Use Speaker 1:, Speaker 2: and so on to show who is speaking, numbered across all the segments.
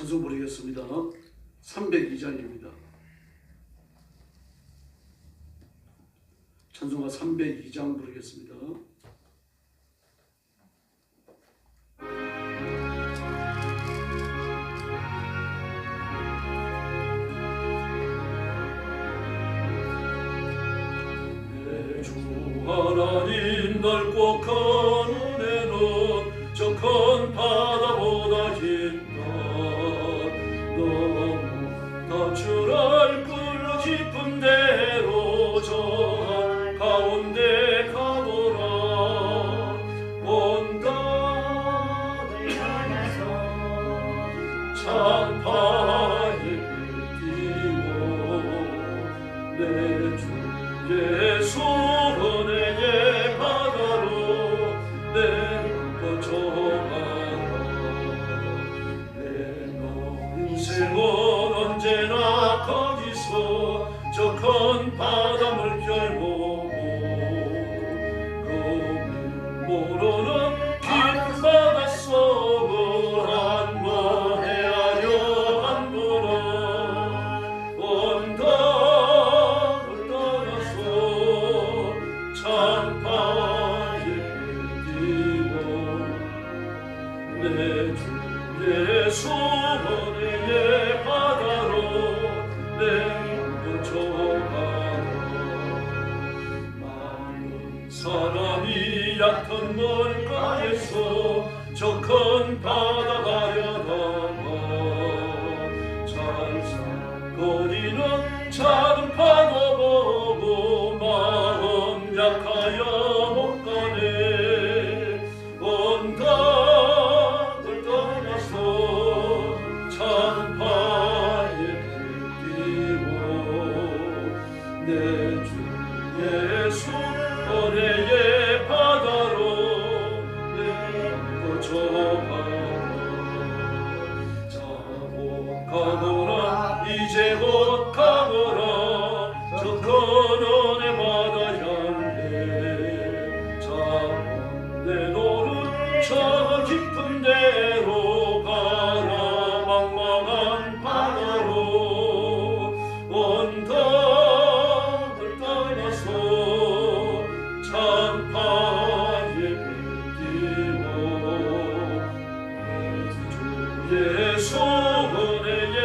Speaker 1: 찬송 부르겠습니다. 302장입니다. 찬송가 302장 부르겠습니다. 내 주 하나님 넓고 큰 은혜는 저 큰 바다보다 깊다. 너무 다출할 꿀 깊은 대로 저 가운데 가보라. 온 땅을 향해서 찬파에 띄워 내 주 예수 은혜의 바다로 내 뻗쳐가라. 내 인생은 언제나 거기서 저 큰 바다 물결 보고 그 모르는 깊은 바닷속을 한번 헤아려 한번은 온 땅을 떠나서 찬바에 뛰고 내 주 예수 은혜의 바다로 내 뻗쳐가라. 많은 사람이 얕은 물가에서 저 큰 바다 가려다가 잘살거리는 작은 파도 보고 마음 약하여 못 가네. 온 땅을 떠나서 찬바에 띄워 내 주 예수 은혜의 바다로 내 뻗쳐가라. 자 곧 가거라 이제 곧 가거라 저 큰 은혜 바다 향해. 자 내 노를 저 깊은 데로 가라. 막막한 바다로 온 땅을 떠나서 찬바에 띄워 예수 은혜의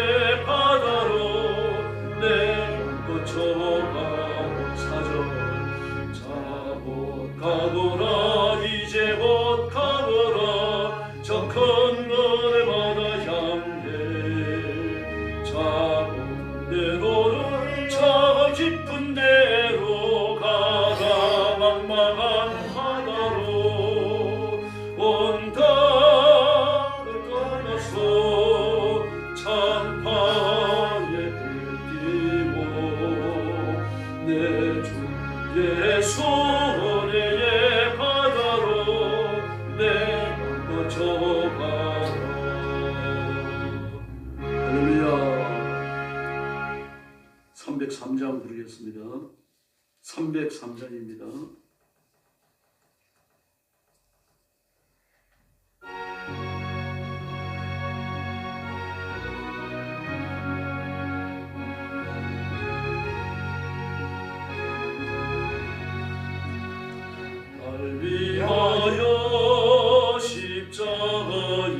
Speaker 1: 바다로 내 뻗쳐가라. 사절 자 곧 가거라 이제 곧 가거라 저 큰 은혜 바다 향해. 자 곧 내 노를 저 깊은 데로 가라. 막막한 바다로 온 땅을 떠나서 찬바에 띄워 내 주 예수 은혜의 바다로 내 뻗쳐가라. 할렐루야. 303장 부르겠습니다. 303장입니다. 날 위하여 십자가에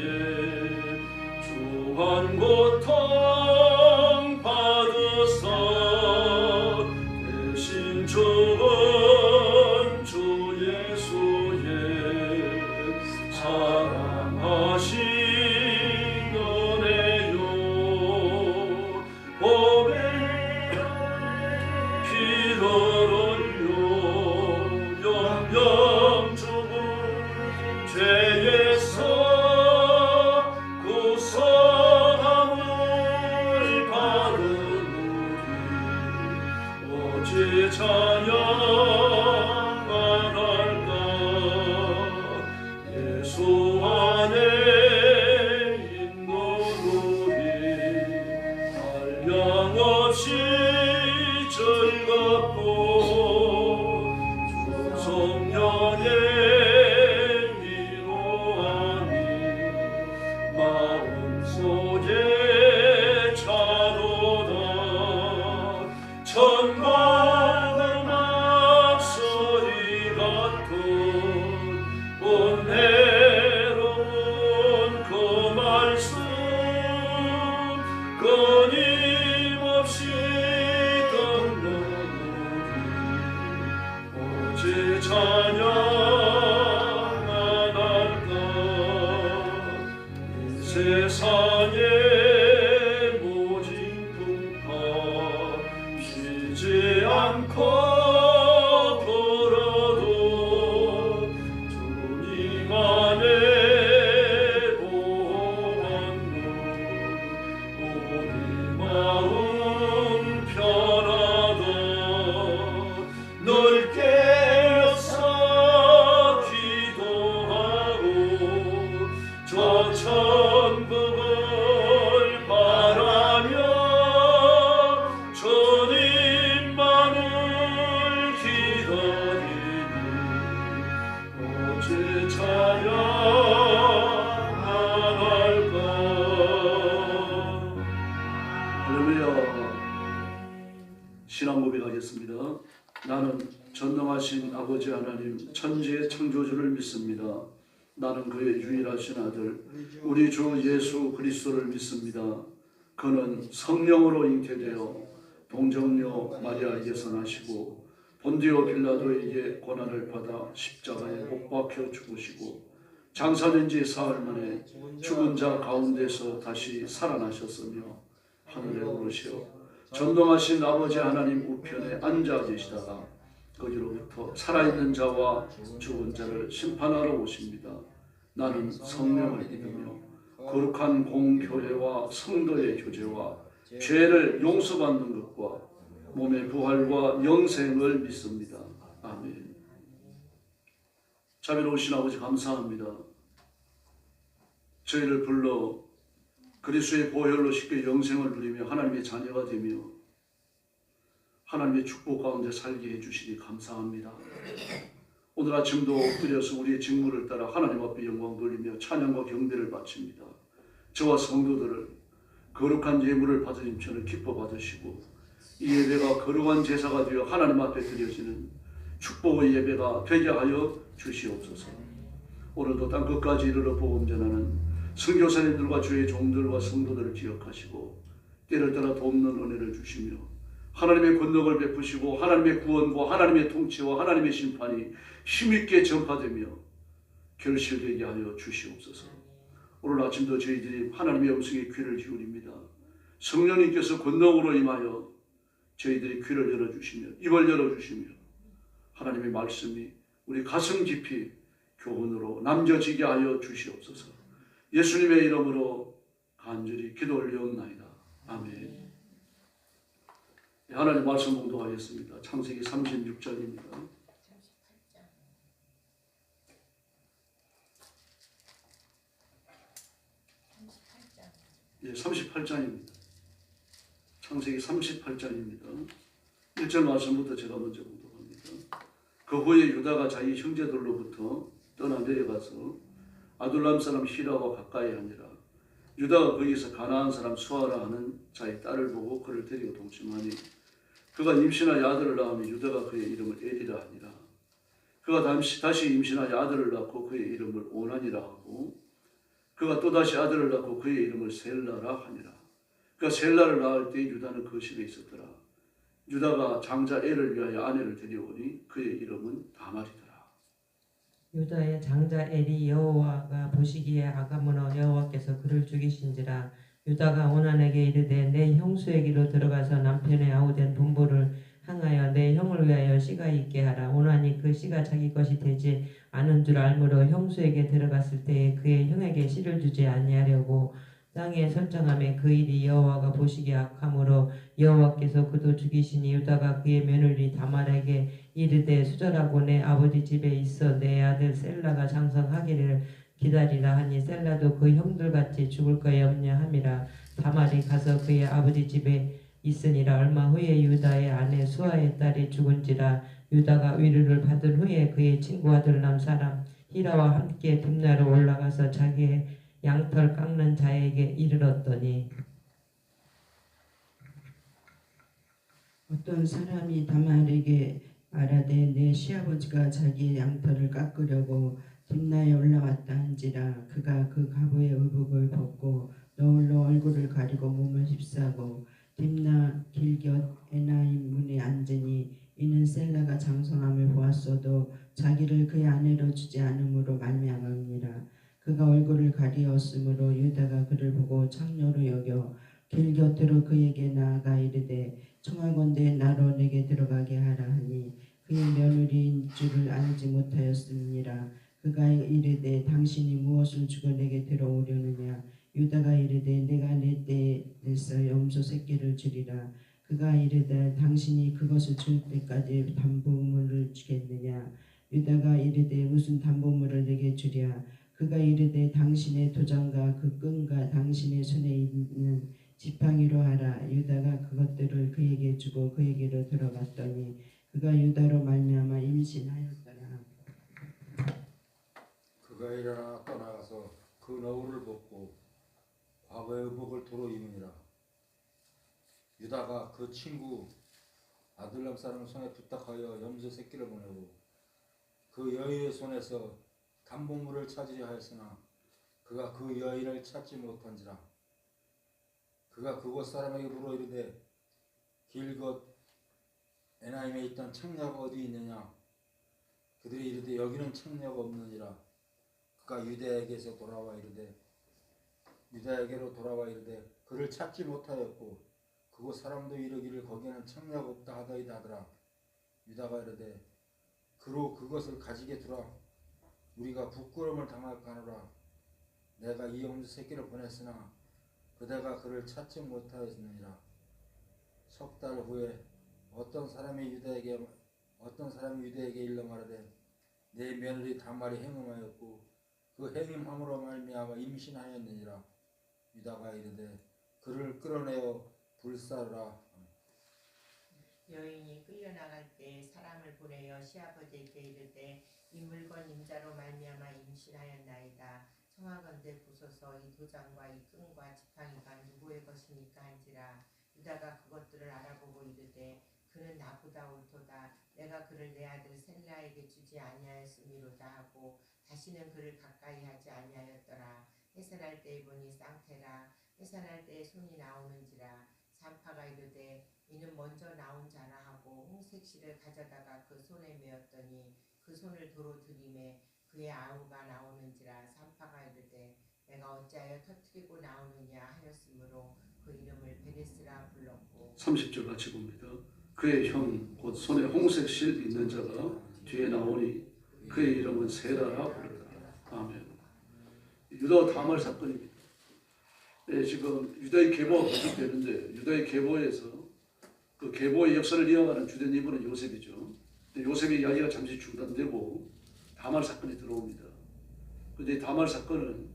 Speaker 1: 주한 고통 받으사 대신 죽은 주 예수의 사랑하신 은혜요. 보배 피를 흘려 영영 죽은 죄에서 구원함을 받은 우리 어찌 찬양 안 할까. 예수 안에 있는 우리 한량없이 즐겁고 주 성령의 위로하니 마음속에
Speaker 2: 신앙 고백하겠습니다. 나는 전능하신 아버지 하나님 천지의 창조주를 믿습니다. 나는 그의 유일하신 아들 우리 주 예수 그리스도를 믿습니다. 그는 성령으로 잉태되어 동정녀 마리아에게서 나시고 본디오 빌라도에게 고난을 받아 십자가에 못 박혀 죽으시고 장사된 지 사흘 만에 죽은 자 가운데서 다시 살아나셨으며 하늘에 오르시어 전능하신 아버지 하나님 우편에 앉아 계시다가 거기로부터 살아있는 자와 죽은 자를 심판하러 오십니다. 나는 성령을 믿으며 거룩한 공교회와 성도의 교제와 죄를 용서받는 것과 몸의 부활과 영생을 믿습니다. 아멘. 자비로우신 아버지 감사합니다. 저희를 불러 그리스도의 보혈로 쉽게 영생을 누리며 하나님의 자녀가 되며 하나님의 축복 가운데 살게 해주시니 감사합니다. 오늘 아침도 엎드려서 우리의 직무를 따라 하나님 앞에 영광 돌리며 찬양과 경배를 바칩니다. 저와 성도들을 거룩한 예물을 받으님 저는 기뻐 받으시고 이 예배가 거룩한 제사가 되어 하나님 앞에 드려지는 축복의 예배가 되게 하여 주시옵소서. 오늘도 땅 끝까지 이르러 복음 전하는 선교사님들과 주의 종들과 성도들을 기억하시고 때를 따라 돕는 은혜를 주시며 하나님의 권능을 베푸시고 하나님의 구원과 하나님의 통치와 하나님의 심판이 힘있게 전파되며 결실되게 하여 주시옵소서. 오늘 아침도 저희들이 하나님의 음성에 귀를 기울입니다. 성령님께서 권능으로 임하여 저희들이 귀를 열어주시며 입을 열어주시며 하나님의 말씀이 우리 가슴 깊이 교훈으로 남겨지게 하여 주시옵소서. 예수님의 이름으로 간절히 기도 올려옵나이다. 아멘. 하나님 말씀 봉독하겠습니다. 창세기 36장입니다. 예, 38장입니다. 창세기 38장입니다. 1절 말씀부터 제가 먼저 봉독합니다. 그 후에 유다가 자기 형제들로부터 떠나 내려가서 아둘람 사람 히라와 가까이 하니라. 유다가 거기서 가나안 사람 수아라 하는 자의 딸을 보고 그를 데리고 동침하니 그가 임신하여 아들을 낳으며 유다가 그의 이름을 에리라 하니라. 그가 다시 임신하여 아들을 낳고 그의 이름을 오난이라 하고 그가 또다시 아들을 낳고 그의 이름을 셀라라 하니라. 그가 셀라를 낳을 때 유다는 거실에 있었더라. 유다가 장자 엘을 위하여 아내를 데려오니 그의 이름은 다말이더라.
Speaker 3: 유다의 장자 엘이 여호와가 보시기에 아가므로 여호와께서 그를 죽이신지라. 유다가 오난에게 이르되 내 형수에게로 들어가서 남편의 아우된 분부를 향하여 내 형을 위하여 씨가 있게 하라. 오난이 그 씨가 자기 것이 되지 않은 줄 알므로 형수에게 들어갔을 때에 그의 형에게 씨를 주지 아니하려고 땅에 설정하며 그 일이 여호와가 보시기에 악함으로 여호와께서 그도 죽이시니 유다가 그의 며느리 다말에게 이르되 수절하고 내 아버지 집에 있어 내 아들 셀라가 장성하기를 기다리라 하니 셀라도 그 형들같이 죽을 거에 없냐 함이라. 다말이 가서 그의 아버지 집에 있으니라. 얼마 후에 유다의 아내 수아의 딸이 죽은지라. 유다가 위로를 받은 후에 그의 친구 아둘람 사람 히라와 함께 딥나로 올라가서 자기의 양털 깎는 자에게 이르렀더니
Speaker 4: 어떤 사람이 다말에게 말하되 내 시아버지가 자기의 양털을 깎으려고 딥나에 올라왔다 한지라. 그가 그 가부의 의복을 벗고 너울로 얼굴을 가리고 몸을 휩싸고 딥나 길곁 에나임 문에 앉으니 이는 셀라가 장성함을 보았어도 자기를 그의 아내로 주지 않음으로 말미암았니라. 그가 얼굴을 가리었으므로 유다가 그를 보고 창녀로 여겨 길 곁으로 그에게 나아가 이르되 청하건대 나로 내게 들어가게 하라 하니 그의 며느리인 줄을 알지 못하였음니라. 그가 이르되 당신이 무엇을 주고 내게 들어오려느냐. 유다가 이르되 내가 내 때에 내서 염소 새끼를 주리라. 그가 이르되 당신이 그것을 줄 때까지 담보물을 주겠느냐. 유다가 이르되 무슨 담보물을 내게 주랴. 그가 이르되 당신의 도장과 그 끈과 당신의 손에 있는 지팡이로 하라. 유다가 그것들을 그에게 주고 그에게로 들어갔더니 그가 유다로 말미암아 임신하였더라.
Speaker 5: 그가 일어나 떠나가서 그 너울을 벗고 과거의 의복을 도로 입으니라. 유다가 그 친구 아둘람 사람 손에 부탁하여 염소 새끼를 보내고 그 여인의 손에서 담보물을 찾으려 하였으나 그가 그 여인을 찾지 못한지라. 그가 그곳 사람에게 물어 이르되 길굣 에나임에 있던 청녀가 어디 있느냐. 그들이 이르되 여기는 청녀가 없느니라. 그가 유대에게로 돌아와 이르되 그를 찾지 못하였고 그곳 사람도 이르기를 거기에는 청녀가 없다 하더이다 하더라. 유다가 이르되 그로 그것을 가지게 두라. 우리가 부끄러움을 당할까노라. 내가 이 염소 새끼를 보냈으나 그대가 그를 찾지 못하였느니라. 석 달 후에 어떤 사람이 유대에게 일러 말하되 내 며느리 다말이 행음하였고 그 행음함으로 말미암아 임신하였느니라. 유다가 이르되 그를 끌어내어 불사르라.
Speaker 6: 여인이 끌려나갈 때 사람을 보내어 시아버지에게 이르되 이 물건 임자로 말미암아 임신하였나이다. 청하건대 보소서 이 도장과 이 끈과 지팡이가 누구의 것이니까 한지라. 유다가 그것들을 알아보고 이르되 그는 나보다 옳도다. 내가 그를 내 아들 셀라에게 주지 아니하였음이로다 하고 다시는 그를 가까이 하지 아니하였더라. 해산할 때에 보니 쌍태라. 해산할 때에 손이 나오는지라. 산파가 이르되 이는 먼저 나온 자라 하고 홍색실을 가져다가 그 손에 메었더니 그 손을 도로 들이매 그의 아우가 나오는지라. 산파가 이르되 내가 어찌하여 터뜨리고 나오느냐 하였으므로 그 이름을 베레스라 불렀고.
Speaker 2: 30절 같이 봅니다. 그의 형 곧 손에 홍색 실 있는 자가 뒤에 나오니 그의 이름은 세라라 부르더라. 아멘. 유다와 다말 사건입니다. 네, 지금 유다의 계보가 거듭되는데 유다의 계보에서 그 계보의 역사를 이어가는 주된 인물은 요셉이죠. 요셉의 이야기가 잠시 중단되고 다말 사건이 들어옵니다. 그런데 다말 사건은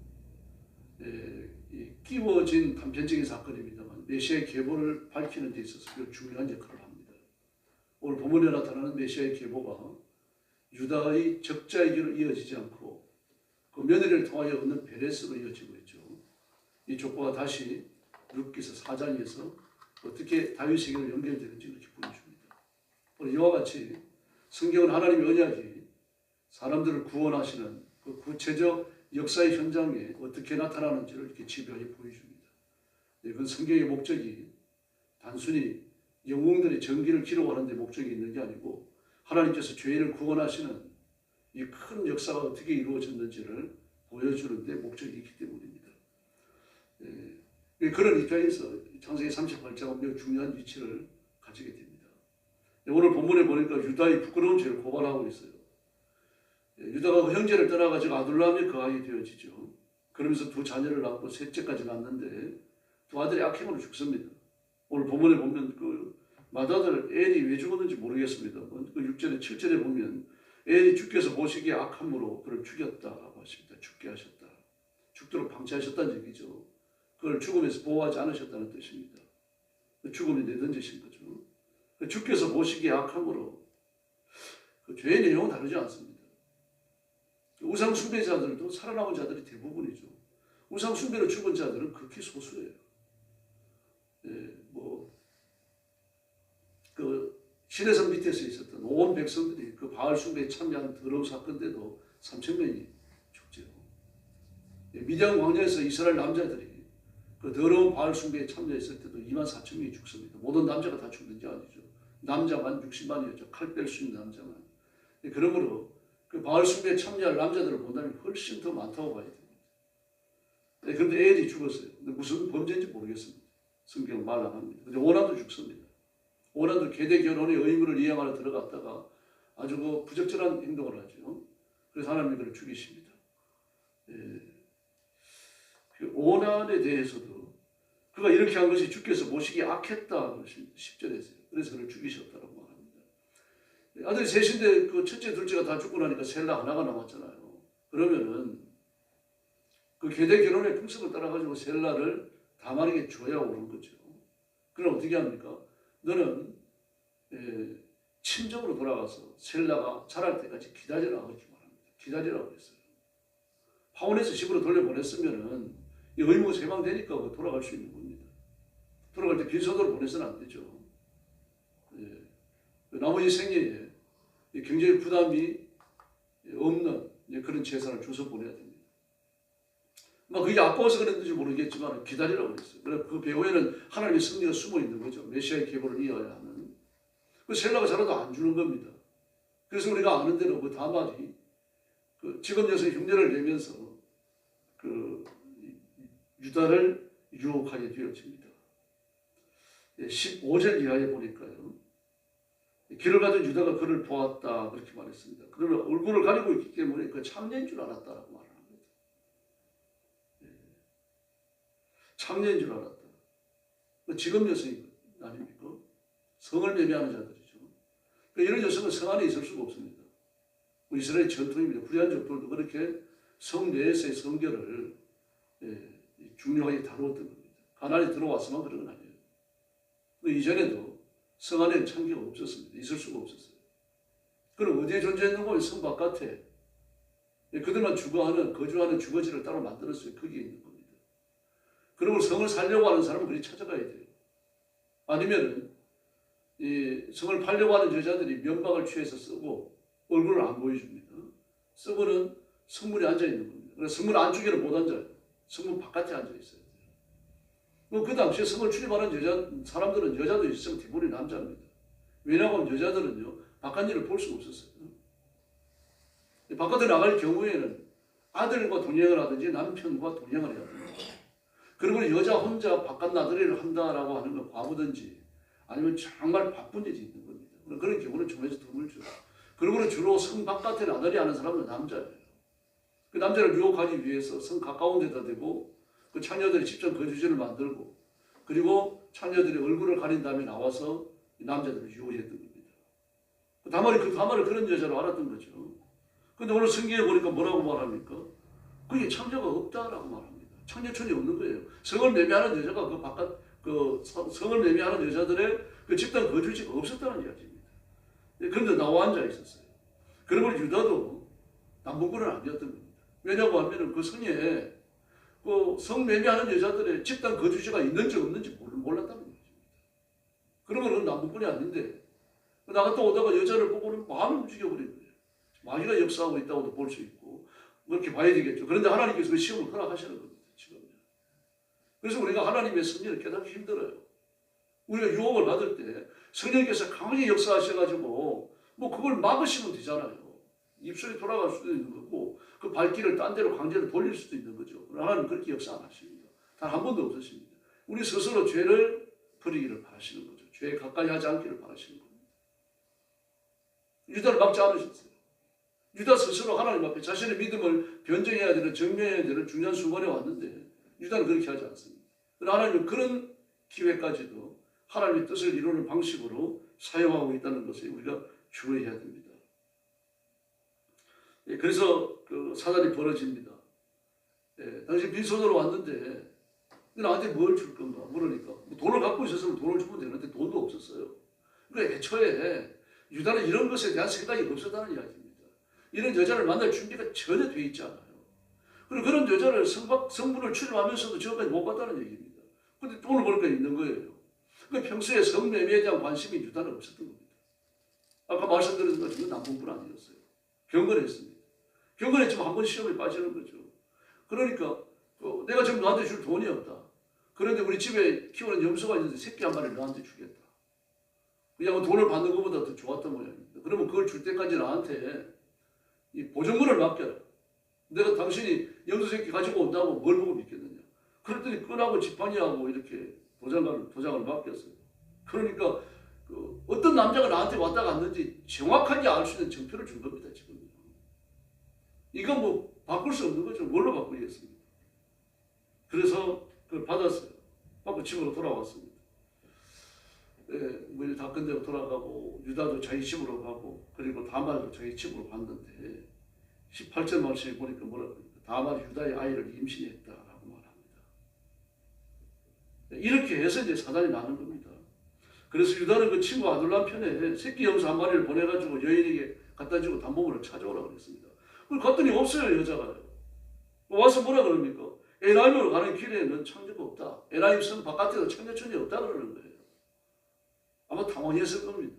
Speaker 2: 끼워진 단편적인 사건입니다만 메시아의 계보를 밝히는 데 있어서 매우 중요한 역할을 합니다. 오늘 본문에 나타나는 메시아의 계보가 유다의 적자에게로 이어지지 않고 그 며느리를 통하여 얻는 베레스로 이어지고 있죠. 이 족보가 다시 룻기서 4장에서 어떻게 다윗에게로 연결되는지 이렇게 보여줍니다. 오늘 이와 같이 성경은 하나님의 언약이 사람들을 구원하시는 그 구체적 역사의 현장에 어떻게 나타나는지를 이렇게 집요하게 보여줍니다. 이건 성경의 목적이 단순히 영웅들의 전기를 기록하는 데 목적이 있는 게 아니고 하나님께서 죄인을 구원하시는 이 큰 역사가 어떻게 이루어졌는지를 보여주는 데 목적이 있기 때문입니다. 그런 입장에서 창세기 38장은 매우 중요한 위치를 가지게 됩니다. 오늘 본문에 보니까 유다의 부끄러운 죄를 고발하고 있어요. 유다가 그 형제를 떠나가지고 아둘람에 거하게 되어지죠. 그러면서 두 자녀를 낳고 셋째까지 낳았는데 두 아들이 악행으로 죽습니다. 오늘 본문에 보면 그 맏아들 엘이 왜 죽었는지 모르겠습니다. 그 6절에 7절에 보면 엘이 주께서 보시기에 악함으로 그를 죽였다라고 하십니다. 죽게 하셨다. 죽도록 방치하셨다는 얘기죠. 그걸 죽음에서 보호하지 않으셨다는 뜻입니다. 죽음에 내던지신 거죠. 주께서 보시기에 악함으로 그 죄의 내용은 다르지 않습니다. 우상 숭배자들도 살아남은 자들이 대부분이죠. 우상 숭배로 죽은 자들은 극히 소수예요. 그 시내산 밑에서 있었던 온 백성들이 그 바알 숭배에 참여한 더러운 사건인데도 3,000명이 죽죠. 미디안 광야에서 이스라엘 남자들이 그 더러운 바알 숭배에 참여했을 때도 24,000명이 죽습니다. 모든 남자가 다 죽는지 아니죠. 남자만 60만이었죠. 칼 뺄 수 있는 남자만. 그러므로 그 바알 숭배에 참여할 남자들을 본다면 훨씬 더 많다고 봐야 됩니다. 그런데 엘이 죽었어요. 근데 무슨 범죄인지 모르겠습니다. 성경은 말 안 합니다. 근데 오난도 죽습니다. 오난도 계대 결혼의 의무를 이행하러 들어갔다가 아주 그 부적절한 행동을 하죠. 그래서 하나님이 그를 죽이십니다. 그 오난에 대해서도 그가 이렇게 한 것이 주께서 보시기에 악했다. 10절에서요. 그래서 그를 죽이셨다고 말합니다. 아들이 셋인데 그 첫째, 둘째가 다 죽고 나니까 셀라 하나가 남았잖아요. 그러면은 그 계대 결혼의 풍습을 따라가지고 셀라를 다말에게 줘야 오는 거죠. 그럼 어떻게 합니까? 너는 친정으로 돌아가서 셀라가 자랄 때까지 기다리라고 이렇게 말합니다. 기다리라고 했어요. 파혼해서 집으로 돌려보냈으면은 이 의무가 해방되니까 돌아갈 수 있는 겁니다. 돌아갈 때 빈손으로 보내서는 안 되죠. 나머지 생애에 경제의 부담이 없는 그런 재산을 줘서 보내야 됩니다. 그게 아까워서 그랬는지 모르겠지만 기다리라고 그랬어요. 그래서 그 배후에는 하나님의 승리가 숨어 있는 거죠. 메시아의 계보를 이어야 하는. 그 셀라가 잘라도 안 주는 겁니다. 그래서 우리가 아는 대로 그 다말이 그 직업 여성의 흉내를 내면서 그 유다를 유혹하게 되어집니다. 15절 이하에 보니까요. 길을 가던 유다가 그를 보았다 그렇게 말했습니다. 그러면 얼굴을 가리고 있기 때문에 그 참녀인 줄 알았다라고 말을 합니다. 참녀인 줄 알았다. 그 직업 여성이 아닙니까? 성을 매매하는 자들이죠. 이런 여성은 성 안에 있을 수가 없습니다. 이스라엘 전통입니다. 불의한 족들도 그렇게 성 내에서의 성결을 중요하게 다루었던 겁니다. 가나안에 들어왔으면 그런 건 아니에요. 이전에도 성 안에는 창기가 없었습니다. 있을 수가 없었어요. 그럼 어디에 존재했는 거예요? 성 바깥에. 그들만 거주하는 주거지를 따로 만들었어요. 거기에 있는 겁니다. 그러면 성을 살려고 하는 사람은 그리 찾아가야 돼요. 아니면은 이 성을 팔려고 하는 여자들이 면박을 취해서 쓰고 얼굴을 안 보여줍니다. 쓰고는 성문에 앉아 있는 겁니다. 그래서 성문 안쪽에는 못 앉아요. 성문 바깥에 앉아 있어요. 그 당시에 성을 출입하는 사람들은 여자도 있으면 대부분이 남자입니다. 왜냐하면 여자들은요 바깥 일을 볼 수가 없었어요. 바깥에 나갈 경우에는 아들과 동행을 하든지 남편과 동행을 해야 됩니다. 그러면 여자 혼자 바깥 나들이를 한다라고 하는 건 과부든지 아니면 정말 바쁜 일이 있는 겁니다. 그런 경우는 좀에서 드물죠. 그러고는 주로 성 바깥에 나들이 하는 사람은 남자예요. 그 남자를 유혹하기 위해서 성 가까운 데다 대고 그 창녀들이 직접 거주지를 만들고 그리고 창녀들이 얼굴을 가린 다음에 나와서 이 남자들을 유혹했던 겁니다. 다말이 그런 여자로 알았던 거죠. 근데 오늘 성경에 보니까 뭐라고 말합니까? 그게 창녀가 없다라고 말합니다. 창녀촌이 없는 거예요. 성을 매매하는 여자가 그 바깥 성을 매매하는 여자들의 그 집단 거주지가 없었다는 이야기입니다. 그런데 나와 앉아 있었어요. 그러면 유다도 남북군은 아니었던 겁니다. 왜냐고 하면 그 성에 그 성 매매하는 여자들의 집단 거주지가 있는지 없는지 몰랐다는 것입니다. 그러면 그건 남북군이 아닌데 나갔다 오다가 여자를 보고는 마음이 움직여버린 거예요. 마귀가 역사하고 있다고도 볼 수 있고 그렇게 봐야 되겠죠. 그런데 하나님께서 그 시험을 허락하시는 겁니다. 지금. 그래서 우리가 하나님의 섭리를 깨닫기 힘들어요. 우리가 유혹을 받을 때 성령께서 강하게 역사하셔가지고 그걸 막으시면 되잖아요. 입술이 돌아갈 수도 있는 거고 그 발길을 딴 데로 강제로 돌릴 수도 있는 거죠. 하나님 그렇게 역사 안 하십니다. 단 한 번도 없으십니다. 우리 스스로 죄를 버리기를 바라시는 거죠. 죄에 가까이 하지 않기를 바라시는 겁니다. 유다를 막지 않으셨어요. 유다 스스로 하나님 앞에 자신의 믿음을 변증해야 되는 증명해야 되는 중요한 순간에 왔는데 유다는 그렇게 하지 않습니다. 그러나 하나님은 그런 기회까지도 하나님의 뜻을 이루는 방식으로 사용하고 있다는 것을 우리가 주의해야 됩니다. 그래서 그 사단이 벌어집니다. 당신 빈손으로 왔는데 나한테 뭘 줄 건가 물으니까 돈을 갖고 있었으면 돈을 주면 되는데 돈도 없었어요. 그러니까 애초에 유다는 이런 것에 대한 생각이 없었다는 이야기입니다. 이런 여자를 만날 준비가 전혀 돼 있지 않아요. 그리고 그런 여자를 성분을 출입하면서도 지금까지 못 봤다는 얘기입니다. 그런데 돈을 벌니까 있는 거예요. 그러니까 평소에 성매매에 대한 관심이 유다는 없었던 겁니다. 아까 말씀드린 것처럼 남북군 아니었어요. 경건했습니다. 경건했지만 한 번 시험에 빠지는 거죠. 그러니까 내가 지금 너한테 줄 돈이 없다. 그런데 우리 집에 키우는 염소가 있는데 새끼 한 마리를 너한테 주겠다. 그냥 돈을 받는 것보다 더 좋았던 모양입니다. 그러면 그걸 줄 때까지 나한테 이 보증금을 맡겨라. 내가 당신이 염소 새끼 가지고 온다고 뭘 보고 믿겠느냐. 그랬더니 끈하고 지팡이하고 이렇게 도장을 맡겼어요. 그러니까 어떤 남자가 나한테 왔다 갔는지 정확하게 알 수 있는 정표를 준 겁니다. 지금. 이건 바꿀 수 없는 거죠. 뭘로 바꾸겠습니까? 그래서 그걸 받았어요. 받고 집으로 돌아왔습니다. 문을 다 끝내고 돌아가고 유다도 자기 집으로 가고 그리고 다말도 자기 집으로 갔는데 18절 말씀에 보니까 뭐라고 합니까? 다말이 유다의 아이를 임신했다라고 말합니다. 이렇게 해서 이제 사단이 나는 겁니다. 그래서 유다는 그 친구 아둘람 편에 새끼 염소 한 마리를 보내가지고 여인에게 갖다 주고 담보물을 찾아오라고 그랬습니다. 그걸 갔더니 없어요, 여자가요. 와서 뭐라 그럽니까? 에나임으로 가는 길에는 창녀가 없다. 에나임 성 바깥에도 창녀촌이 없다 그러는 거예요. 아마 당황했을 겁니다.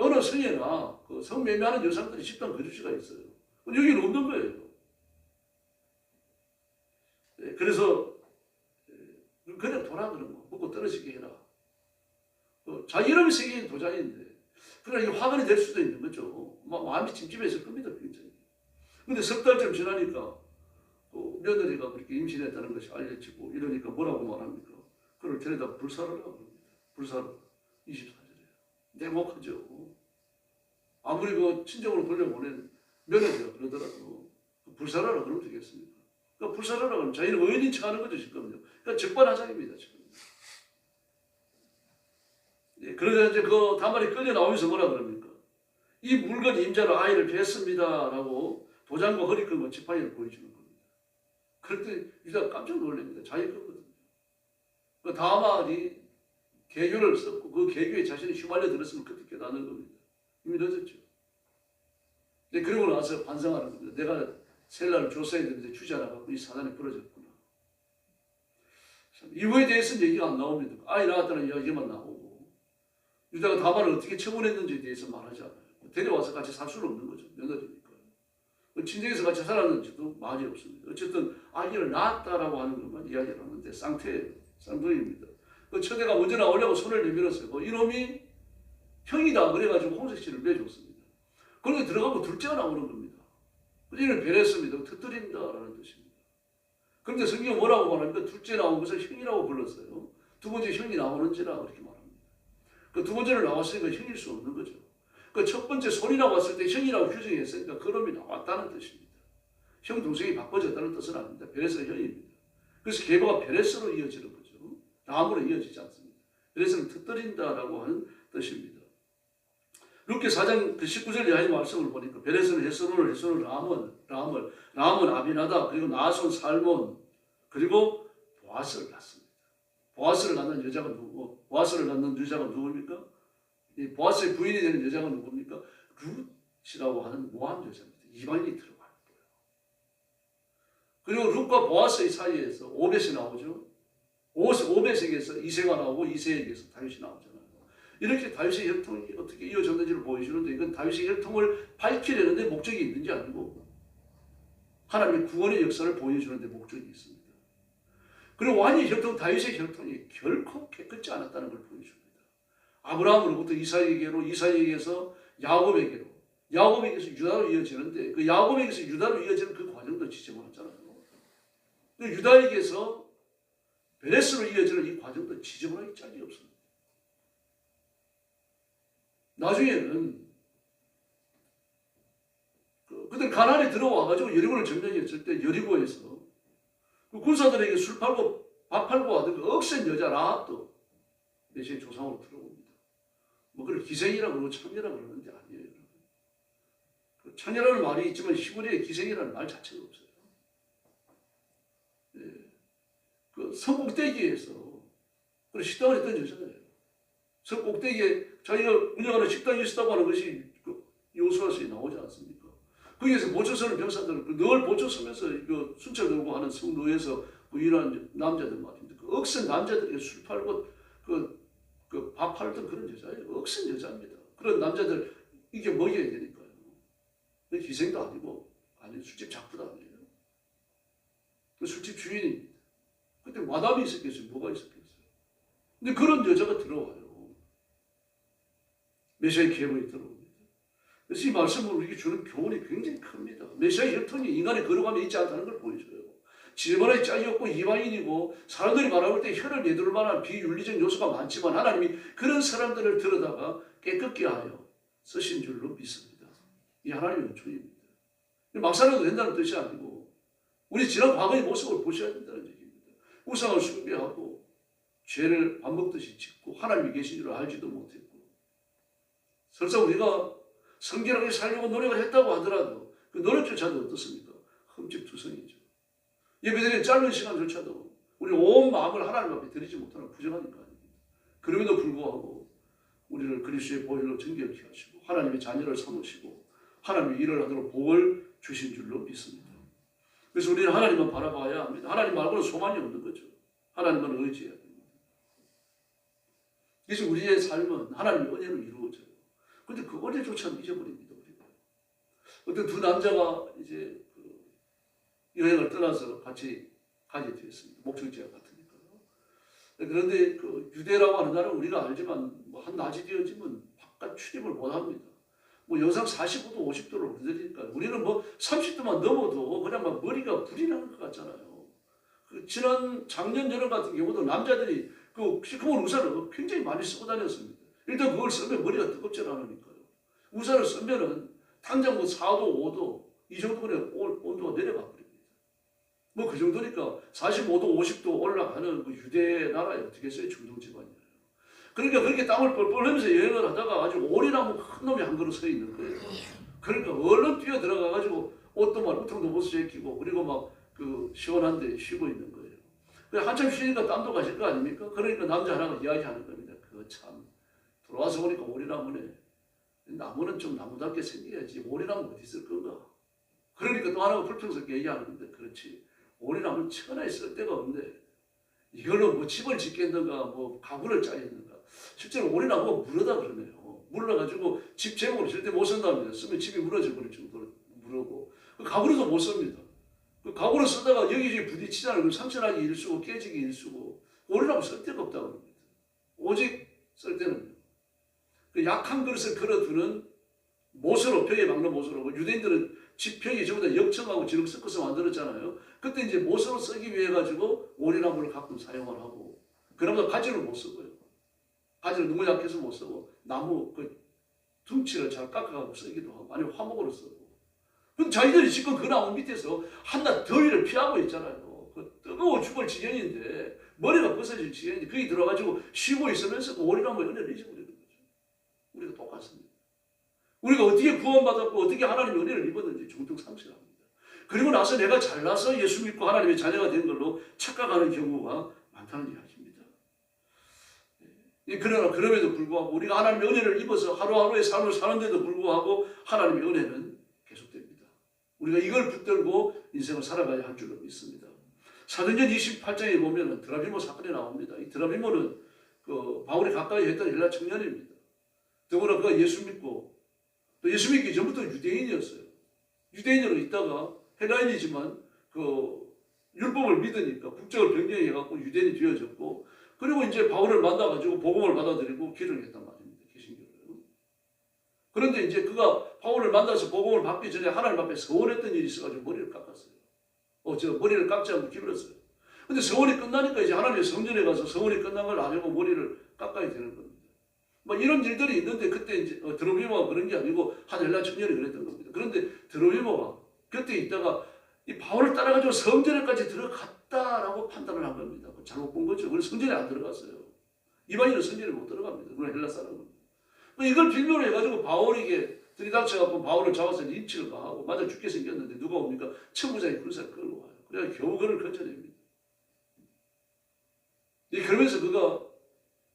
Speaker 2: 어느 성에나 그 성매매하는 여성들이 집단 거주지가 있어요. 여기는 없는 거예요. 그래서 그냥 돌아 그런 거 먹고 떨어지게 해라. 자기 이름이 새긴 도장인데 그러나 이게 화근이 될 수도 있는 거죠. 마음이 찜찜했을 겁니다. 굉장히. 근데 석 달쯤 지나니까 며느리가 그렇게 임신했다는 것이 알려지고 이러니까 뭐라고 말합니까? 그걸 데려다 불사르라고 합니다. 불사르 24절에. 냉혹하죠. 아무리 그 친정으로 돌려보낸 며느리가 그러더라도 불사르라 그러면 되겠습니까? 그러니까 불사르라 그러면 자기는 의인인 척 하는 거죠, 지금요. 그러니까 적반하장입니다, 지금. 예, 그러자 이제 그 다말이 끌려 나오면서 뭐라 그럽니까? 이 물건 임자로 아이를 뱄습니다라고 도장과 허리끈과 지팡이를 보여주는 겁니다. 그럴 때 유다가 깜짝 놀랍니다. 자기 거거든요. 그 다말이 계교를 썼고 그 계교에 자신이 휘말려 들었으면 그때 깨닫는 겁니다. 이미 늦었죠. 근데 그러고 나서 반성하는 겁니다. 내가 셀라를 줬어야 되는데 주지 않아갖고 이 사단이 벌어졌구나. 이거에 대해서는 얘기가 안 나옵니다. 아이 낳았다는 이야기만 나오고 유다가 다말을 어떻게 처분했는지에 대해서 말하지 않아요. 데려와서 같이 살 수는 없는 거죠. 며느리니까. 친정에서 같이 살았는지도 말이 없습니다. 어쨌든 아기를 낳았다라고 하는 것만 이야기를 하는데 쌍태예요. 쌍둥이입니다. 그 처제가 먼저 나오려고 손을 내밀었어요. 이놈이 형이다 그래가지고 홍색 씨를 내줬습니다. 그런데 들어가고 둘째가 나오는 겁니다. 이를 배렸습니다. 터뜨린다라는 뜻입니다. 그런데 성경은 뭐라고 말합니까? 둘째 나온 것을 형이라고 불렀어요. 두 번째 형이 나오는지라 그렇게 말합니다. 그 두 번째를 나왔으니까 형일 수 없는 거죠. 그 첫 번째 손이 나왔을 때 형이라고 규정했으니까 그놈이 나왔다는 뜻입니다. 형 동생이 바꿔졌다는 뜻은 아닙니다. 베레스가 형입니다. 그래서 계보가 베레스로 이어지는 거죠. 라함으로 이어지지 않습니다. 베레스는 터뜨린다라고 하는 뜻입니다. 룻기 4장 19절 이하의 말씀을 보니까 베레스는 헤스론을, 헤스론은 라함은 아비나다, 그리고 나손, 살몬, 그리고 보아스를 낳습니다. 보아스를 낳는 여자가 누구고, 보아스를 낳는 여자가 누굽니까? 이 보아스의 부인이 되는 여자가 누굽니까? 룻이라고 하는 모함 여자입니다. 이방인이 들어가는 거예요. 그리고 룻과 보아스의 사이에서 오벳이 나오죠. 오벳에게서 이새가 나오고 이새에게서 다윗이 나오잖아요. 이렇게 다윗의 혈통이 어떻게 이어졌는지를 보여주는데 이건 다윗의 혈통을 밝히려는데 목적이 있는지 아니고 하나님의 구원의 역사를 보여주는 데 목적이 있습니다. 그리고 왕의 혈통, 다윗의 혈통이 결코 깨끗지 않았다는 걸 보여줍니다. 아브라함으로부터 이삭에게로, 이삭에게서 야곱에게로, 야곱에게서 유다로 이어지는데 그 야곱에게서 유다로 이어지는 그 과정도 지저분하잖아요. 유다에게서 베레스로 이어지는 이 과정도 지저분하기 짝이 없습니다. 나중에는 그들 가나안에 들어와가지고 여리고를 점령했을 때 여리고에서 그 군사들에게 술 팔고 밥 팔고 하던 그 억센 여자 라합도 메시아의 조상으로 들어옵니다. 뭐 그걸 기생이라고 그러고 창녀라고 그러는데 아니에요. 창녀라는 말이 있지만 히브리에 기생이라는 말 자체가 없어요. 예. 그 성 꼭대기에서 그 식당을 했던 여자예요. 성 꼭대기에 자기가 운영하는 식당이 있었다고 하는 것이 그 요수아서에 나오지 않습니까? 거기에서 보초 서는 병사들은 늘 보초 서면서 그 순찰 들고 하는 성노에서 부유한 남자들 말입니다. 그 억센 남자들에게 술 팔고 밥 팔던 그런 여자예요. 억센 여자입니다. 그런 남자들 이게 먹여야 되니까요. 희생도 아니고 술집 작부도 아니에요. 그 술집 주인입니다. 그때 마담이 있었겠어요. 뭐가 있었겠어요. 근데 그런 여자가 들어와요. 메시아의 계보에 들어옵니다. 그래서 이 말씀은 우리에게 주는 교훈이 굉장히 큽니다. 메시아의 혈통이 인간의 거룩함에 있지 않다는 걸 보여줘요. 지저분하게 짝이 없고 이방인이고 사람들이 말할 때 혀를 내두를 만한 비윤리적 요소가 많지만 하나님이 그런 사람들을 들여다가 깨끗게 하여 쓰신 줄로 믿습니다. 이 하나님의 은총입니다. 막살라도 된다는 뜻이 아니고 우리 지난 과거의 모습을 보셔야 된다는 얘기입니다. 우상을 숭배하고 죄를 밥 먹듯이 짓고 하나님이 계신 줄 알지도 못했고 설사 우리가 성결하게 살려고 노력을 했다고 하더라도 그 노력조차도 어떻습니까? 흠집투성이죠. 예배드리는 짧은 시간조차도 우리 온 마음을 하나님 앞에 드리지 못하는 부정하니까 아닙니다. 그럼에도 불구하고 우리를 그리스도의 보혈로 정결케 하시고 하나님의 자녀를 삼으시고 하나님의 일을 하도록 복을 주신 줄로 믿습니다. 그래서 우리는 하나님만 바라봐야 합니다. 하나님 말고는 소망이 없는 거죠. 하나님만 의지해야 됩니다. 그래서 우리의 삶은 하나님의 은혜로 이루어져요. 근데 그 은혜조차 잊어버립니다. 우리가. 어떤 두 남자가 이제 그 여행을 떠나서 같이 가게 되었습니다. 목적지가 같으니까요. 그런데 그 유대라고 하는 나라는 우리가 알지만 뭐 한 낮이 되어지면 바깥 출입을 못합니다. 뭐 영상 45도 50도를 흐르니까 우리는 뭐 30도만 넘어도 그냥 막 머리가 불이 나는 것 같잖아요. 그 지난 작년 여름 같은 경우도 남자들이 그 시커먼 우산을 굉장히 많이 쓰고 다녔습니다. 일단 그걸 쓰면 머리가 뜨겁지 않으니까요. 우산을 쓰면은 당장 뭐 4도 5도 이 정도의 온도가 내려가 버립니다. 뭐 그 정도니까 45도 50도 올라가는 그 유대 나라에 어떻게 써요? 중동 지방이에요. 그러니까 그렇게 땀을 뻘뻘 흘리면서 여행을 하다가 아주 오리나무 큰 놈이 한 그루 서 있는 거예요. 그러니까 얼른 뛰어 들어가가지고 옷도 막 우통도 못 제끼고 그리고 막 그 시원한데 쉬고 있는 거예요. 그래 한참 쉬니까 땀도 가실 거 아닙니까? 그러니까 남자 하나가 이야기하는 겁니다. 그거 참 돌아와서 보니까 오리나무네. 나무는 좀 나무답게 생겨야지 오리나무 어디 있을 건가? 그러니까 또 하나가 불평스럽게 얘기하는 건데 그렇지. 오리나무는 천하에 쓸 데가 없는데 이걸로 뭐 집을 짓겠는가 뭐 가구를 짜겠는가. 실제로 오리나무가 무르다 그러네요. 물러가지고 집 제목으로 절대 못 쓴답니다. 쓰면 집이 무너져 버릴 정도로 무르고 가구로도 못 씁니다. 그 가구를 쓰다가 여기저기 부딪히잖아요. 그럼 상처나기 일수고 깨지기 일수고 오리나무 쓸 데가 없다고 합니다. 오직 쓸 때는 그 약한 그릇을 걸어두는 못으로 벽에 막는 못으로 유대인들은 집 벽이 전부 다 역청하고 지름 섞어서 만들었잖아요. 그때 이제 못으로 쓰기 위해 가지고 오리나무를 가끔 사용을 하고 그러면서 가지를 못 쓰고요. 가지를 너무 약해서 못 쓰고 나무 그 둥치를 잘 깎아가지고 쓰기도 하고 아니면 화목으로 쓰고. 그럼 자기들이 지금 그 나무 밑에서 한낮 더위를 피하고 있잖아요. 그 뜨거워 죽을 지경인데 머리가 벗어질 지경인데 거기 들어가지고 쉬고 있으면서 그 오리나무의 은혜를 잊어버리는 거죠. 우리가 똑같습니다. 우리가 어떻게 구원받았고 어떻게 하나님의 은혜를 입었는지 종종 상실합니다. 그리고 나서 내가 잘나서 예수 믿고 하나님의 자녀가 된 걸로 착각하는 경우가 많다는 이야기입니다. 그러나 그럼에도 불구하고 우리가 하나님의 은혜를 입어서 하루하루의 삶을 사는데도 불구하고 하나님의 은혜는 계속됩니다. 우리가 이걸 붙들고 인생을 살아가야 할 줄로 믿습니다. 사도행전 28장에 보면 드라비모 사건이 나옵니다. 이 드라비모는 그 바울이 가까이 했던 헬라 청년입니다. 더구나 그가 예수 믿고 또 예수 믿기 전부터 유대인이었어요. 유대인으로 있다가 헬라인이지만 그 율법을 믿으니까 국적을 변경해갖고 유대인이 되어졌고 그리고 이제 바울을 만나가지고 복음을 받아들이고 기도를 했단 말입니다. 개신교를. 그런데 이제 그가 바울을 만나서 복음을 받기 전에 하나님 앞에 서원했던 일이 있어가지고 머리를 깎았어요. 머리를 깎지 않고 기울였어요. 근데 서원이 끝나니까 이제 하나님의 성전에 가서 서원이 끝난 걸 알고 머리를 깎아야 되는 겁니다. 뭐 이런 일들이 있는데 그때 이제 드로비모가 그런 게 아니고 한 헬라 청년이 그랬던 겁니다. 그런데 드로비모가 그때 있다가 이 바울을 따라가지고 성전에까지 들어갔다라고 판단을 한 겁니다. 잘못 본 거죠. 그래서 성전에 안 들어갔어요. 이방인은 성전에 못 들어갑니다. 그건 헬라 사람은. 이걸 빌미로 해가지고 바울에게 들이닥쳐갖고 바울을 잡아서 린치를 가하고 맞아 죽게 생겼는데 누가 옵니까? 천부장이 군사를 끌고 와요. 그래야 겨우 그를 건져냅니다. 그러면서 그가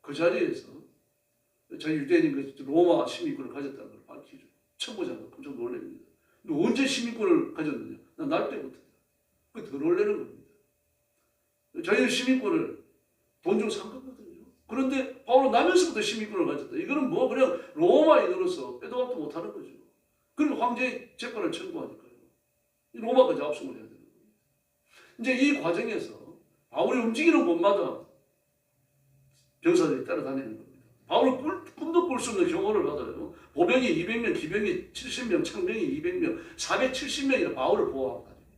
Speaker 2: 그 자리에서 자기 유대인인 그 로마 시민권을 가졌다는 걸 밝히죠. 천부장은 깜짝 놀랍니다. 너 언제 시민권을 가졌느냐? 난 날 때부터. 그 더 놀라는 겁니다. 자기는 시민권을 돈 주고 산 거거든요. 그런데 바울은 나면서부터 시민권을 가졌다. 이거는 뭐 그냥 로마인으로서 빼도 박도 못하는 거죠. 그리고 황제의 재판을 청구하니까요. 로마까지 압송을 해야 되는 거예요. 이제 이 과정에서 바울이 움직이는 곳마다 병사들이 따라다니는 겁니다. 바울은 꿈도 꿀 수 없는 경호를 받아요. 보병이 200명, 기병이 70명, 창병이 200명, 470명이나 바울을 보호하고 다닙니다.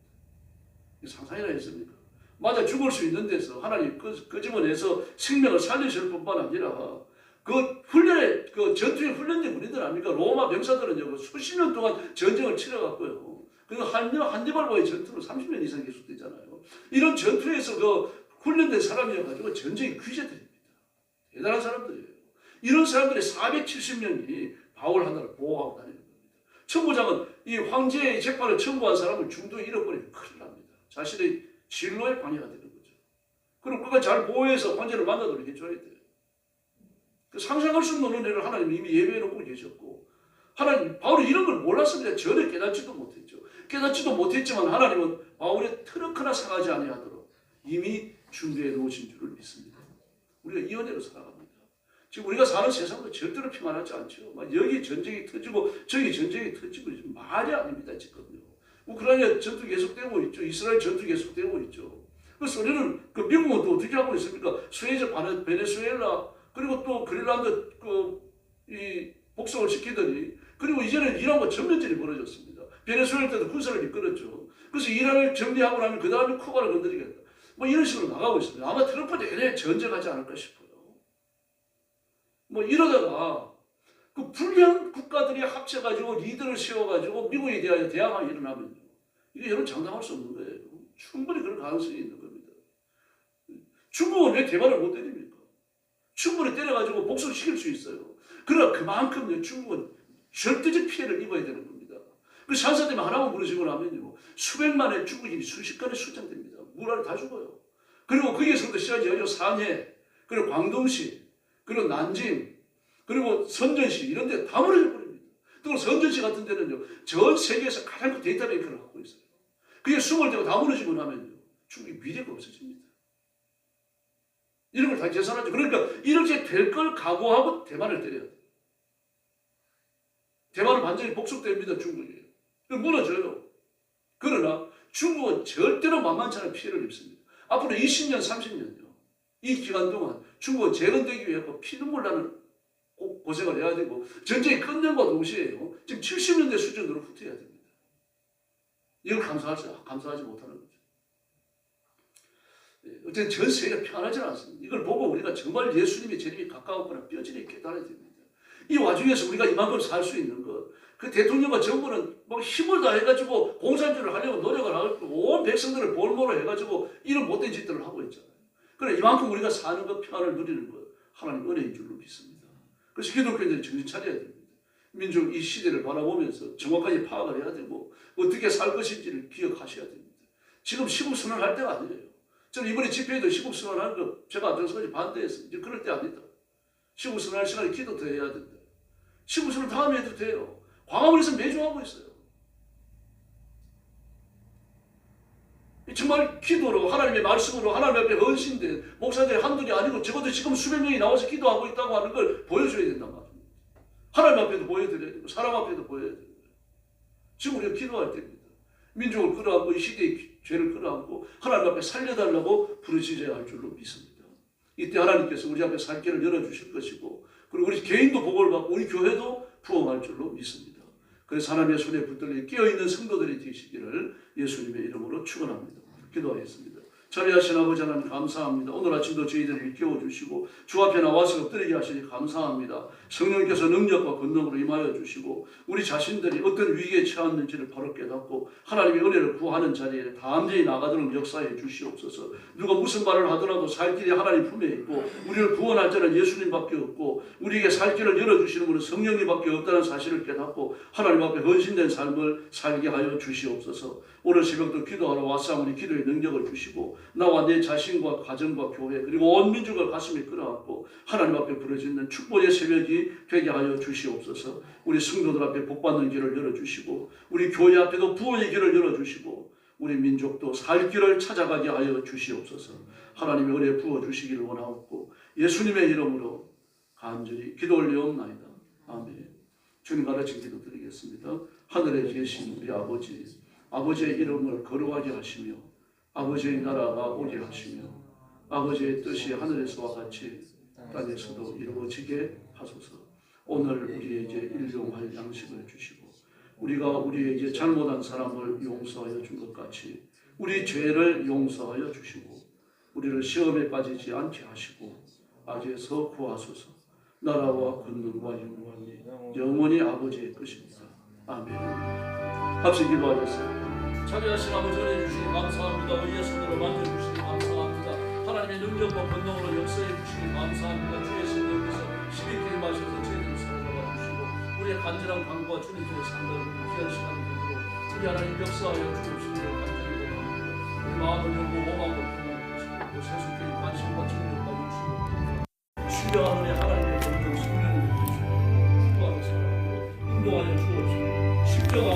Speaker 2: 상상이나 했습니까? 맞아 죽을 수 있는 데서 하나님 끄집어내서 생명을 살리실 뿐만 아니라 그 훈련에 그 전투에 훈련된 군인들 아닙니까? 로마 병사들은요 수십 년 동안 전쟁을 치러갔고요. 그리고 한니발과의 전투로 30년 이상 계속되잖아요. 이런 전투에서 그 훈련된 사람이어가지고 전쟁의 귀재들입니다. 대단한 사람들이에요. 이런 사람들이 470명이 바울 하나를 보호하고 다니는 겁니다. 천부장은 이 황제의 재판을 청구한 사람을 중도에 잃어버리면 큰일 납니다. 자신의 진로에 방해가 되는 거죠. 그럼 그가 잘 보호해서 황제를 만나도록 해줘야 돼요. 상상할 수 없는 은혜를 하나님이 이미 예배해놓고 계셨고 하나님 바울이 이런 걸 몰랐습니다. 전혀 깨닫지도 못했죠. 깨닫지도 못했지만 하나님은 바울의 트럭 상하지 아니하도록 이미 준비해 놓으신 줄을 믿습니다. 우리가 이 은혜로 살아갑니다. 지금 우리가 사는 세상도 절대로 평안하지 않죠. 막 여기 전쟁이 터지고 저기 전쟁이 터지고 말이 아닙니다. 지금요. 우크라이나 전투 계속되고 있죠. 이스라엘 전투 계속되고 있죠. 그래서 우리는 그 미국은 또 어떻게 하고 있습니까? 스웨즈, 베네수엘라 그리고 또 그린란드 이 복속을 시키더니 그리고 이제는 이란과 전면전이 벌어졌습니다. 베네수엘라 때도 군사를 이끌었죠. 그래서 이란을 정리하고 나면 그 다음에 쿠바를 건드리겠다. 뭐 이런 식으로 나가고 있습니다. 아마 트럼프 내내 전쟁하지 않을까 싶어요. 뭐 이러다가 그 불량 국가들이 합쳐가지고 리더를 세워가지고 미국에 대하여 대항이 일어나면요. 이게 여러분 장담할 수 없는 거예요. 충분히 그럴 가능성이 있는 겁니다. 중국은 왜 대만을 못 때립니까? 충분히 때려가지고 복수시킬 수 있어요. 그러나 그만큼 중국은 절대적 피해를 입어야 되는 겁니다. 그 산사 때문에 하나만 무너지고 나면요. 수백만의 중국인이 순식간에 출장됩니다. 무라를 다 죽어요. 그리고 거기에서부터 시작해서 상해, 그리고 광동시, 그리고 난징, 그리고 선전시 이런 데 다 무너져 버립니다. 또 선전시 같은 데는요. 전 세계에서 가장 큰 데이터뱅크를 갖고 있어요. 그게 20대가 다 무너지고 나면요. 중국이 미래가 없어집니다. 이런 걸 다 계산하죠. 그러니까 이렇게 될 걸 각오하고 대만을 때려야 돼요. 대만은 완전히 복속됩니다. 중국이. 무너져요. 그러나 중국은 절대로 만만치 않은 피해를 입습니다. 앞으로 20년, 30년요. 이 기간 동안 중국은 재건되기 위해 피눈물 나는 고생을 해야 되고 전쟁이 끝낸과 동시에 지금 70년대 수준으로 후퇴해야 됩니다. 이걸 감수하지 못하는 거죠. 어쨌든 전 세계가 평안하지 않습니다. 이걸 보고 우리가 정말 예수님의 재림이 가까웠구나 뼈저리게 깨달아야 됩니다. 이 와중에서 우리가 이만큼 살 수 있는 것, 그 대통령과 정부는 막 힘을 다해가지고 공산주의를 하려고 노력을 하고 온 백성들을 볼모로 해가지고 이런 못된 짓들을 하고 있잖아요. 그러나 이만큼 우리가 사는 것, 평안을 누리는 것, 하나님 은혜인 줄로 믿습니다. 그래서 기독교인들이 정신 차려야 됩니다. 민족 이 시대를 바라보면서 정확하게 파악을 해야 되고 어떻게 살 것인지를 기억하셔야 됩니다. 지금 시국선언을 할 때가 아니에요. 저는 이번에 집회에도 시국선언하는 거 제가 앞장서서 반대했어요. 이제 그럴 때 아니다. 시국선언할 시간에 기도 더 해야 된다. 시국선언 다음에 해도 돼요. 광화문에서 매주 하고 있어요. 정말 기도로 하나님의 말씀으로 하나님 앞에 헌신된 목사들이 한둘이 아니고 적어도 지금 수백 명이 나와서 기도하고 있다고 하는 걸 보여줘야 된단 말입니다. 하나님 앞에도 보여드려야 되고 사람 앞에도 보여야 됩니다. 지금 우리가 기도할 때입니다. 민족을 끌어안고 이 시대의 죄를 끌어안고 하나님 앞에 살려달라고 부르짖어야 할 줄로 믿습니다. 이때 하나님께서 우리 앞에 살 길을 열어주실 것이고 그리고 우리 개인도 복을 받고 우리 교회도 부흥할 줄로 믿습니다. 그래서 하나님의 손에 붙들려 깨어있는 성도들이 되시기를 예수님의 이름으로 축원합니다. 기도하겠습니다. 자비하신 아버지 하나님 감사합니다. 오늘 아침도 저희들을 깨워주시고 주 앞에 나와서 엎드리게 하시니 감사합니다. 성령께서 능력과 권능으로 임하여 주시고 우리 자신들이 어떤 위기에 처했는지를 바로 깨닫고 하나님의 은혜를 구하는 자리에 담대히 나가도록 역사해 주시옵소서. 누가 무슨 말을 하더라도 살 길이 하나님 품에 있고 우리를 구원할 자는 예수님밖에 없고 우리에게 살 길을 열어주시는 분은 성령님밖에 없다는 사실을 깨닫고 하나님 앞에 헌신된 삶을 살게 하여 주시옵소서. 오늘 새벽도 기도하러 왔사오니 기도의 능력을 주시고 나와 내 자신과 가정과 교회 그리고 온 민족을 가슴에 끌어안고 하나님 앞에 부르짖는 축복의 새벽이 되게 하여 주시옵소서. 우리 성도들 앞에 복받는 길을 열어주시고 우리 교회 앞에도 부흥의 길을 열어주시고 우리 민족도 살 길을 찾아가게 하여 주시옵소서. 하나님의 은혜 부어주시기를 원하옵고 예수님의 이름으로 간절히 기도 올리옵나이다. 아멘. 주님 가르친 기도 드리겠습니다. 하늘에 계신 우리 아버지, 아버지의 이름을 거룩하게 하시며 아버지의 나라가 오게 하시며 아버지의 뜻이 하늘에서와 같이 땅에서도 이루어지게 하소서. 오늘 우리에게 일용할 양식을 주시고 우리가 우리에게 잘못한 사람을 용서하여 준 것 같이 우리 죄를 용서하여 주시고 우리를 시험에 빠지지 않게 하시고 악에서 구하소서. 나라와 권능과 영광이 영원히 아버지의 것입니다. 아멘. 합시 기도하겠습니다. 자비하신 아버지 은혜 주시니 감사합니다. 의의 손으로 만져주시니 감사합니다. 하나님의 능력과 권능으로 역사해 주시니 감사합니다. 주의 성령께서 힘있게 임하셔서 저희들을 살펴봐 주시고 우리의 간절한 간구와 주님께서 상달을 귀한 시간을 되도록 우리 하나님 역사하여 주옵시기를 간절히 원합니다. 우리 마음을 열고 몸하고 편하게 하시고 또 세속적인 관심과 청력과 주시고 신령한 은혜 하나님의 권능 성령을 주시고 축복하며 살아가고 인도하여 주옵시고 십자가